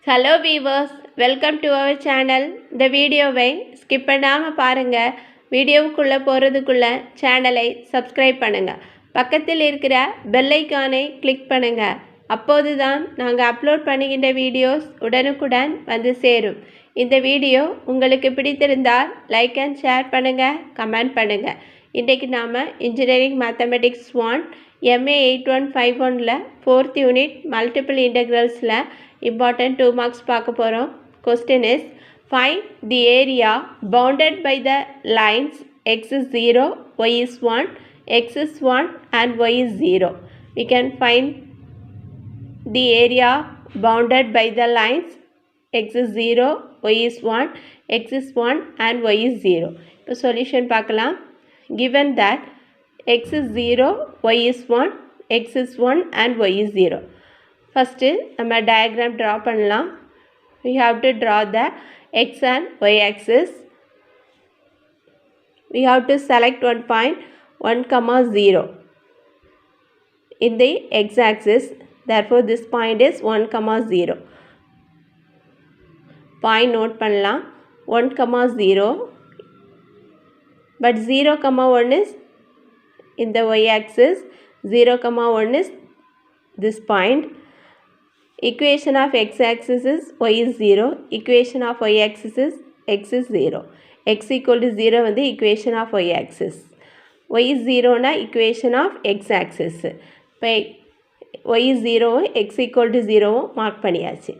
Hello viewers, welcome to our channel. இந்த வீடியோவை skip பண்ணாமல் பாருங்கள். வீடியோவுக்குள்ளே போகிறதுக்குள்ளே சேனலை சப்ஸ்கிரைப் பண்ணுங்கள். பக்கத்தில் இருக்கிற பெல் ஐக்கானை கிளிக் பண்ணுங்கள். அப்போது தான் நாங்கள் அப்லோட் பண்ணுகின்ற வீடியோஸ் உடனுக்குடன் வந்து சேரும். இந்த வீடியோ உங்களுக்கு பிடித்திருந்தால் லைக் அண்ட் ஷேர் பண்ணுங்கள், கமெண்ட் பண்ணுங்கள். இன்றைக்கு நாம் engineering mathematics 1 MA 8151 4th unit multiple இன்டெக்ரல்ஸில் important 2 marks பார்க்க போகிறோம். Question is, find the area bounded by the lines x is 0, y is 1, x is 1 and y is 0. We can find the area bounded by the lines x is 0, y is 1, x is 1 and y is 0. இப்போ solution பார்க்கலாம். Given that x is 0, y is 1, x is 1 and y is 0. First நம்ம diagram draw பண்ணலாம். We have to draw the x and y axis. We have to select one point 1, 0 in the x axis. Therefore this point is 1, 0. Point note பண்ணலாம் 1, 0. But 0, 1 is in the y axis. 0, 1 is this point. Equation of x axis is y is 0. Equation of y axis is x is 0. X equal to 0 வந்து equation of y axis. Y is 0 னா equation of x axis. இப்போ y is 0 x equal to 0 mark பண்ணியாச்சு.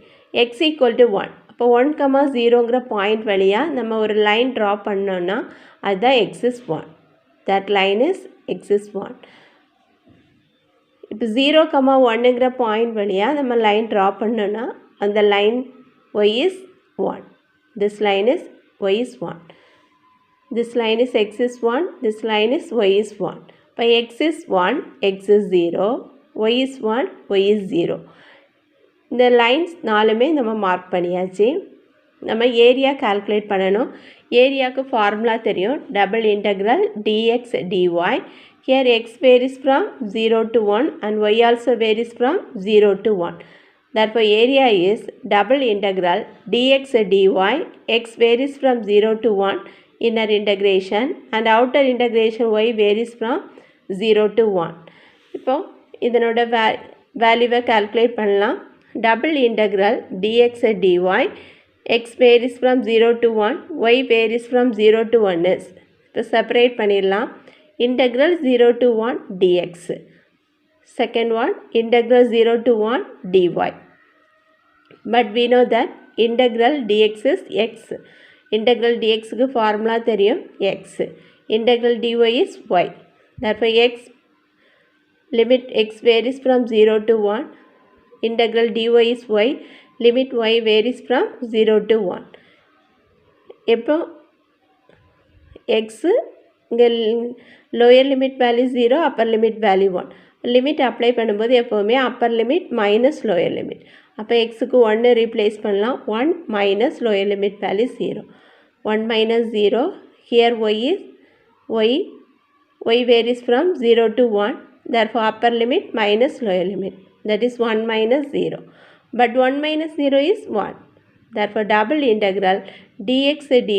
x equal to 1. அப்போ 1, 0ங்கிற point வழியாக நம்ம ஒரு line draw பண்ணோன்னா அதுதான் x is 1. That line is x is 1. இப்போ 0, 1ங்கிற பாயிண்ட் வழியாக நம்ம லைன் ட்ரா பண்ணோன்னா அந்த line y is 1. This line is y is 1. This line is x is 1. This line is y is 1. இப்போ x is 1, x is 0, y is 1, y is 0. இந்த lines நாலுமே நம்ம mark பண்ணியாச்சு. நம்ம ஏரியா கால்குலேட் பண்ணணும். ஏரியாவுக்கு ஃபார்முலா தெரியும். Double integral dx dy. Here x varies from 0 to 1 and y also varies from 0 to 1. Therefore area is double integral dx dy. X varies from 0 to 1 inner integration and outer integration y varies from 0 to 1. இப்போ இதனோட வேல்யூவை calculate பண்ணலாம். Double integral dx dy. X varies from 0 to 1, y varies from 0 to 1 is. இப்போ separate பண்ணிடலாம். Integral 0 to 1 dx. Second one, integral 0 to 1 dy. But we know that integral dx is x. Integral dx க்கு formula தெரியும் x. Integral dy is y. Therefore x limit x varies from 0 to 1. Integral dy is y. Limit y varies from 0 to 1. எப்போ x இங்கே lower limit value 0, upper limit value 1. Limit apply பண்ணும்போது எப்போவுமே upper limit minus lower limit. அப்போ எக்ஸுக்கு 1 replace பண்ணலாம். 1 minus lower limit value 0. 1 minus 0. Here y varies from 0 to 1. Therefore upper limit minus lower limit. That is 1 minus 0. But 1 minus 0 is 1. Therefore double integral dx dy.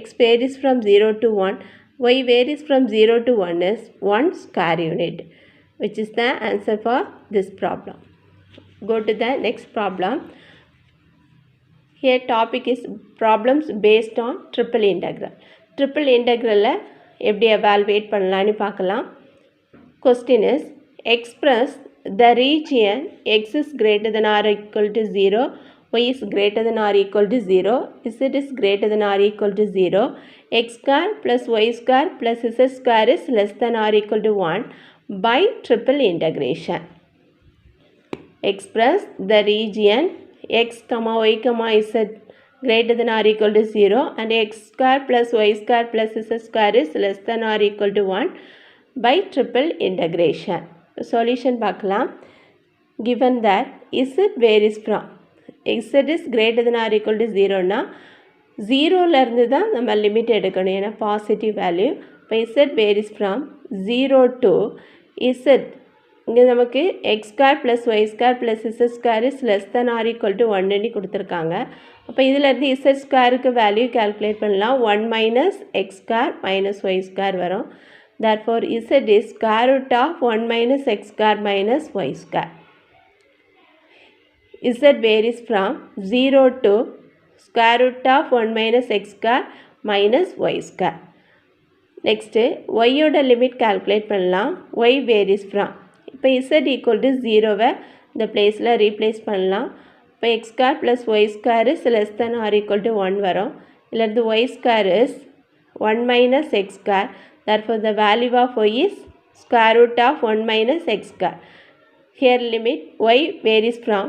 X varies from 0 to 1. Y varies from 0 to 1 is 1 square unit, which is the answer for this problem. Go to the next problem. Here topic is problems based on triple integral. Triple integral எப்படி evaluate பண்ணலான்னு பார்க்கலாம். Question is, express the region x is greater than or equal to 0, y is greater than or equal to 0, z is greater than or equal to 0, x square plus y square plus z square is less than or equal to 1 by triple integration. Express the region x, y, z greater than or equal to 0 and x square plus y square plus z square is less than or equal to 1 by triple integration. Solution பார்க்கலாம். Given that z varies from z is greater than or equal to 0 னா 0ல இருந்து தான் நம்ம limit எடுக்கணும். ஏன்னா positive value. இப்போ z varies from 0 to z இங்கே நமக்கு x square plus y square plus z square is less than or equal to 1 கொடுத்துருக்காங்க. அப்போ இதிலேருந்து இசட் ஸ்கொயருக்கு வேல்யூ கால்குலேட் பண்ணலாம். 1 minus x square minus y square வரும். therefore z is square root of 1 minus x square minus y square. Z varies from 0 to square root of 1 minus x square minus y square. Next y ஓட limit calculate பண்ணலாம். y varies from, இப்போ z equal to 0வை இந்த பிளேஸில் replace பண்ணலாம். இப்போ x square plus y square is less than or equal to 1 வரும். இதிலிருந்து y square is 1 minus x square. Therefore the value of y is square root of 1 minus x square. Here limit y varies from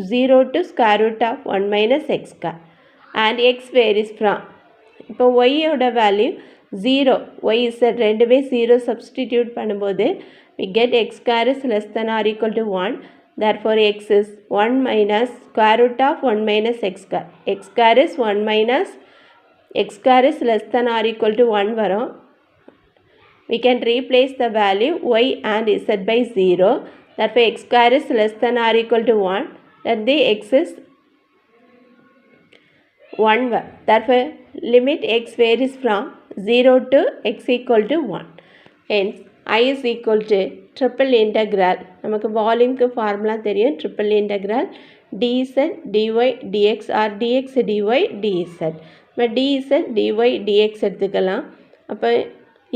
0 to square root of 1 minus x square and x varies from, இப்போ y ஓட value 0, y z ரெண்டுமே 0 substitute பண்ணும்போது we get x square is less than or equal to 1. Therefore x is 1 minus square root of 1 minus x square. X square is 1 minus x square is less than or equal to 1 வரும். We can replace the value y and z by 0. Therefore x square is less than or equal to 1. Then the x is 1. Therefore limit x varies from 0 to x equal to 1. Hence I is equal to triple integral, நமக்கு வால்யூம்க்கு formula தெரியும், triple integral dz dy dx or dx dy dz. நம்ம dz dy dx எடுத்துக்கலாம். அப்போ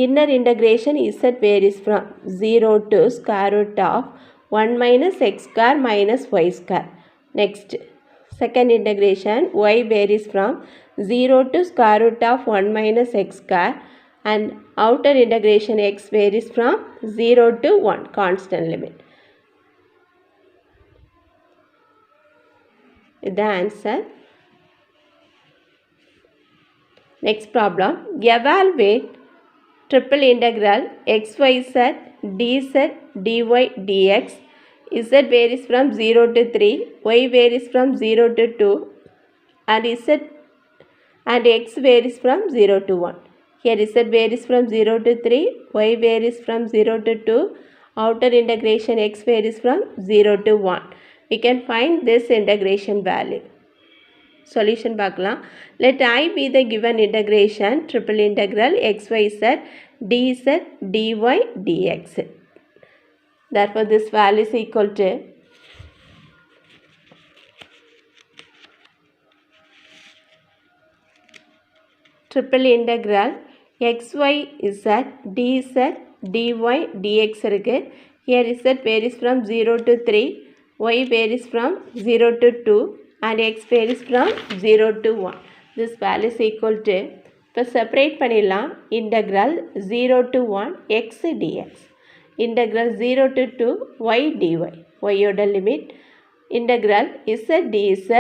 inner integration z varies from 0 to square root of 1 minus x square minus y square. Next second integration y varies from 0 to square root of 1 minus x square and outer integration x varies from 0 to 1, constant limit. The answer. Next problem, evaluate triple integral xyz dz dy dx. Z varies from 0 to 3, y varies from 0 to 2 and z and x varies from 0 to 1. Here z varies from 0 to 3, y varies from 0 to 2, outer integration x varies from 0 to 1. We can find this integration value. Solution பார்க்கலாம். Let I be the given integration triple integral xyz dz dy dx. Therefore this value is equal to triple integral xyz dz dy dx இருக்கு. Here z varies from 0 to 3, y varies from 0 to 2 and x varies from 0 to 1. This value is equal to, இப்போ separate பண்ணிடலாம், integral 0 to 1 x dx, integral 0 to 2 y dy, y ஓட limit, integral z dz,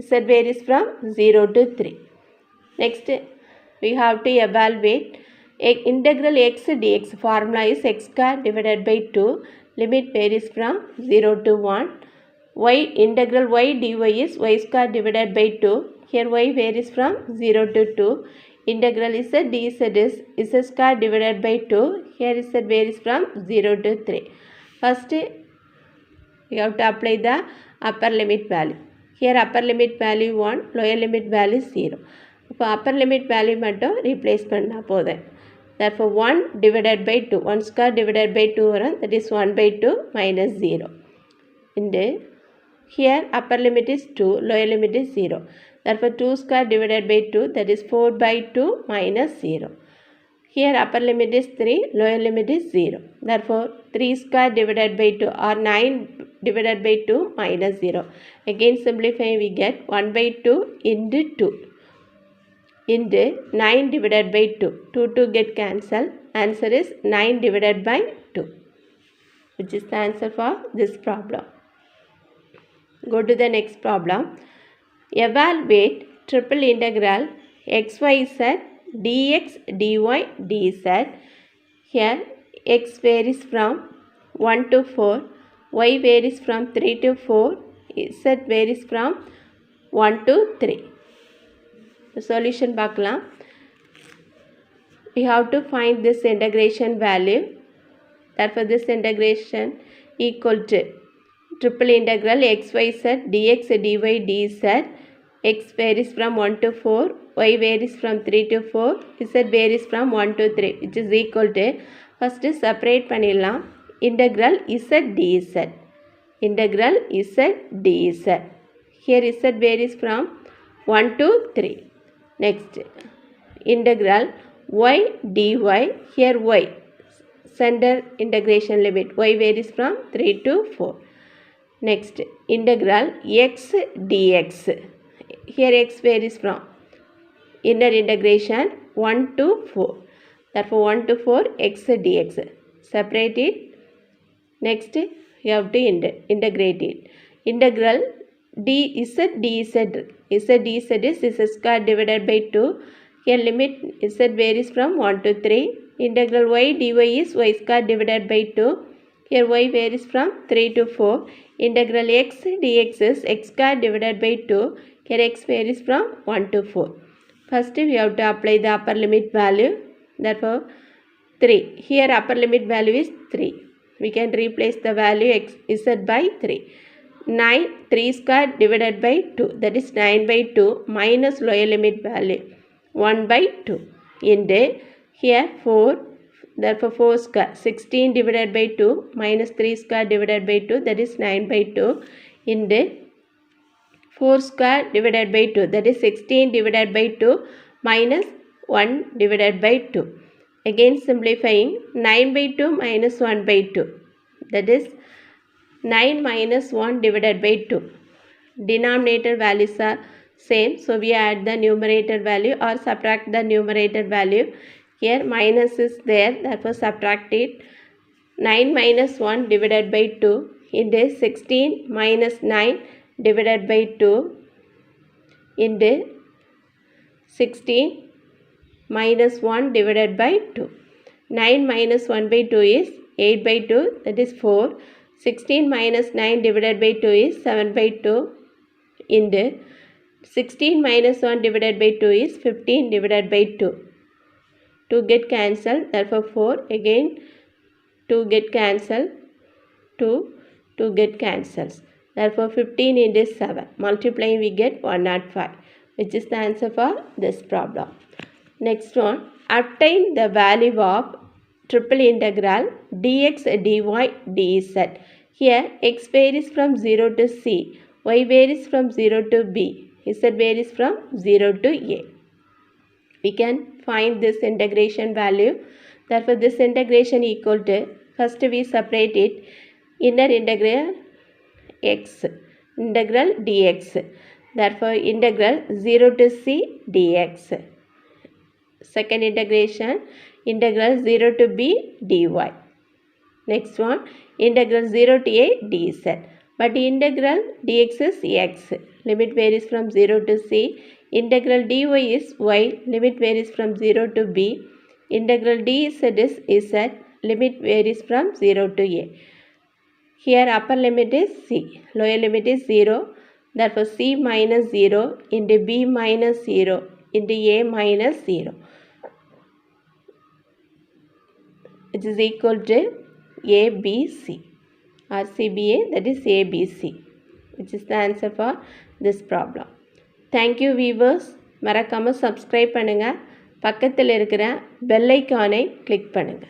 z varies from 0 to 3. Next we have to evaluate integral x dx. Formula is x square divided by 2, limit varies from 0 to 1. Y integral y dy is y square divided by 2. Here y varies from 0 to 2. Integral z dz is z square divided by 2. Here z varies from 0 to 3. First we have to apply the upper limit value. Here upper limit value 1, lower limit value 0. இப்போ upper limit value மட்டும் replace பண்ணால் போதும். Therefore 1 divided by 2, 1 square divided by 2 வரும், that is 1 by 2 minus 0. And here upper limit is 2, lower limit is 0. Therefore 2 square divided by 2, that is 4 by 2 minus 0. Here upper limit is 3, lower limit is 0. Therefore 3 square divided by 2 or 9 divided by 2 minus 0. Again simplifying we get 1 by 2 into 2 into 9 divided by 2. 2 get cancelled. Answer is 9 divided by 2, which is the answer for this problem. Go to the next problem. Evaluate triple integral xyz dx dy dz. Here x varies from 1 to 4, y varies from 3 to 4, z varies from 1 to 3. The solution பார்க்கலாம். We have to find this integration value. Therefore this integration equal to triple integral xyz dx dy dz. X varies from 1 to 4, y varies from 3 to 4, z varies from 1 to 3, which is equal to, first separate பண்ணிடலாம், integral z dz. Integral z dz. Here z varies from 1 to 3. Next, integral y dy. Here y, center integration limit, y varies from 3 to 4. Next, integral x dx. Here x varies from inner integration 1 to 4. Therefore 1 to 4 x dx. Separate it. Next, you have to integrate it. Integral dz dz. Z dz is z square divided by 2. Here limit z varies from 1 to 3. Integral y dy is y square divided by 2. Here y varies from 3 to 4. Integral x dx is x square divided by 2. Here x varies from 1 to 4. First we have to apply the upper limit value. Therefore 3. Here upper limit value is 3. We can replace the value z by 3. 9 3 square divided by 2, that is 9 by 2 minus lower limit value 1 by 2 into here 4. Therefore 4 square 16 divided by 2 minus 3 square divided by 2, that is 9 by 2 into 4 square divided by 2, that is 16 divided by 2 minus 1 divided by 2. Again simplifying, 9 by 2 minus 1 by 2, that is 9 minus 1 divided by 2. Denominator values are same, so we add the numerator value or subtract the numerator value. Here minus is there, therefore subtract it. 9 minus 1 divided by 2 into 16 minus 9 divided by 2 into 16 minus 1 divided by 2. 9 minus 1 by 2 is 8 by 2, that is 4. 16 minus 9 divided by 2 is 7 by 2 into 16 minus 1 divided by 2 is 15 divided by 2. 2 get cancelled, therefore 4. Again 2 get cancelled, 2 get cancels. Therefore 15 into 7. Multiplying we get 105, which is the answer for this problem. Next one, obtain the value of triple integral dx dy dz. Here x varies from 0 to c, y varies from 0 to b, z varies from 0 to a. We can find this integration value. Therefore this integration equal to, first we separate it, inner integral x, integral dx. Therefore integral 0 to c dx. Second integration, integral 0 to b dy. Next one, integral 0 to a dz. But integral dx is x, limit varies from 0 to c. Integral dy is y, limit varies from 0 to b. Integral dz is z, limit varies from 0 to a. Here upper limit is c, lower limit is 0. Therefore c minus 0 into b minus 0 into a minus 0, which is equal to ABC or CBA, that is ABC, which is the answer for this problem. Thank you viewers. மறக்காம subscribe பண்ணுங்க, பக்கத்தில் இருக்கிற bell icon-ஐ click பண்ணுங்க.